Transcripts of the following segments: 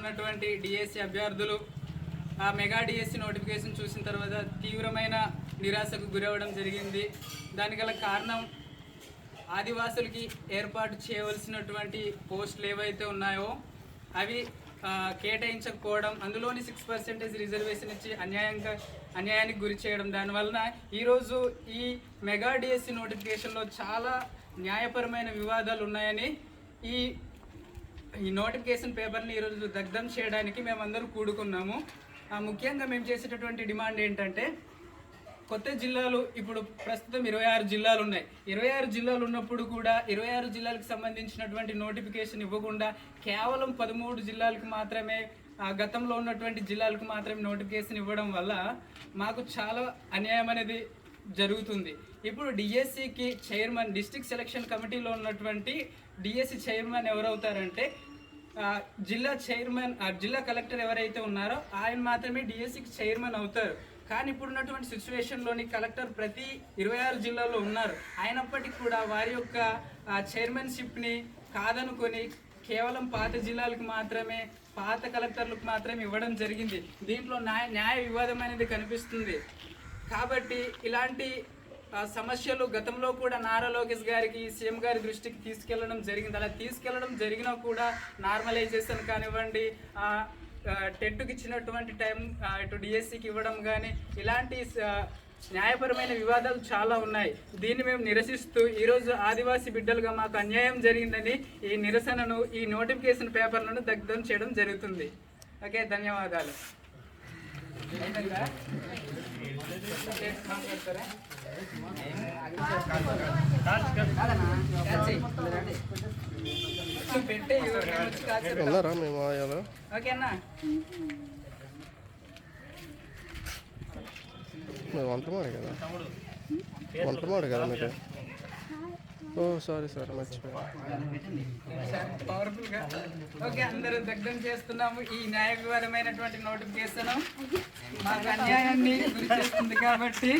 ఉన్నటువంటి డిఎస్సి అభ్యర్థులు ఆ మెగా డిఎస్సి నోటిఫికేషన్ చూసిన తర్వాత తీవ్రమైన నిరాశకు గురవడం జరిగింది. దానికి గల కారణం ఆదివాసులకి ఏర్పాటు చేయవలసినటువంటి పోస్టులు ఏవైతే ఉన్నాయో అవి కేటాయించకపోవడం, అందులోని 6% రిజర్వేషన్ ఇచ్చి అన్యాయానికి గురి చేయడం. దానివలన ఈరోజు ఈ మెగా డిఎస్సి నోటిఫికేషన్లో చాలా న్యాయపరమైన వివాదాలు ఉన్నాయని ఈ నోటిఫికేషన్ పేపర్ని ఈరోజు దగ్ధం చేయడానికి మేమందరూ కూడుకున్నాము. ముఖ్యంగా మేము చేసేటటువంటి డిమాండ్ ఏంటంటే, కొత్త జిల్లాలు ఇప్పుడు ప్రస్తుతం 26 జిల్లాలు ఉన్నాయి. 26 జిల్లాలు ఉన్నప్పుడు కూడా 26 జిల్లాలకు సంబంధించినటువంటి నోటిఫికేషన్ ఇవ్వకుండా కేవలం 13 జిల్లాలకు మాత్రమే, గతంలో ఉన్నటువంటి జిల్లాలకు మాత్రమే నోటిఫికేషన్ ఇవ్వడం వల్ల మాకు చాలా అన్యాయం అనేది జరుగుతుంది. ఇప్పుడు డిఎస్సికి చైర్మన్, డిస్ట్రిక్ట్ సెలక్షన్ కమిటీలో ఉన్నటువంటి డిఎస్సి చైర్మన్ ఎవరవుతారంటే జిల్లా చైర్మన్, జిల్లా కలెక్టర్ ఎవరైతే ఉన్నారో ఆయన మాత్రమే డిఎస్సికి చైర్మన్ అవుతారు. కానీ ఇప్పుడున్నటువంటి సిచ్యువేషన్లోని కలెక్టర్ ప్రతి 26 జిల్లాల్లో ఉన్నారు. అయినప్పటికీ కూడా వారి యొక్క చైర్మన్షిప్ని కాదనుకొని కేవలం పాత జిల్లాలకు మాత్రమే, పాత కలెక్టర్లకు మాత్రమే ఇవ్వడం జరిగింది. దీంట్లో న్యాయ వివాదం అనేది కనిపిస్తుంది. కాబట్టి ఇలాంటి సమస్యలు గతంలో కూడా నారా లోకేష్ గారికి, సీఎం గారి దృష్టికి తీసుకెళ్లడం జరిగింది. అలా తీసుకెళ్లడం జరిగినా కూడా నార్మలైజేషన్ కానివ్వండి, టెట్కి ఇచ్చినటువంటి టైం ఇటు డిఎస్సికి ఇవ్వడం కానీ, ఇలాంటి న్యాయపరమైన వివాదాలు చాలా ఉన్నాయి. దీన్ని మేము నిరసిస్తూ ఈరోజు ఆదివాసీ బిడ్డలుగా మాకు అన్యాయం జరిగిందని ఈ నిరసనను, ఈ నోటిఫికేషన్ పేపర్లను దగ్ధం చేయడం జరుగుతుంది. ఓకే, ధన్యవాదాలు. ఓకేనా, వంటమాడు కదా మీరు. ఓ సారీ మర్చిపోయా. పవర్ఫుల్గా ఓకే, అందరూ దగ్ధం చేస్తున్నాము. ఈ న్యాయ వివాదమైనటువంటి నోటిఫికేషన్ మాకు అన్యాయాన్ని గురి చేస్తుంది కాబట్టి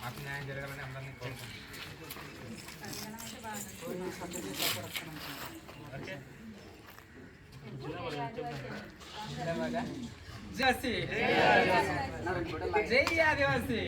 మాకు న్యాయం జరగాలని అందరినీ కోరుకుంటున్నాం. జై ఆదివాసీ.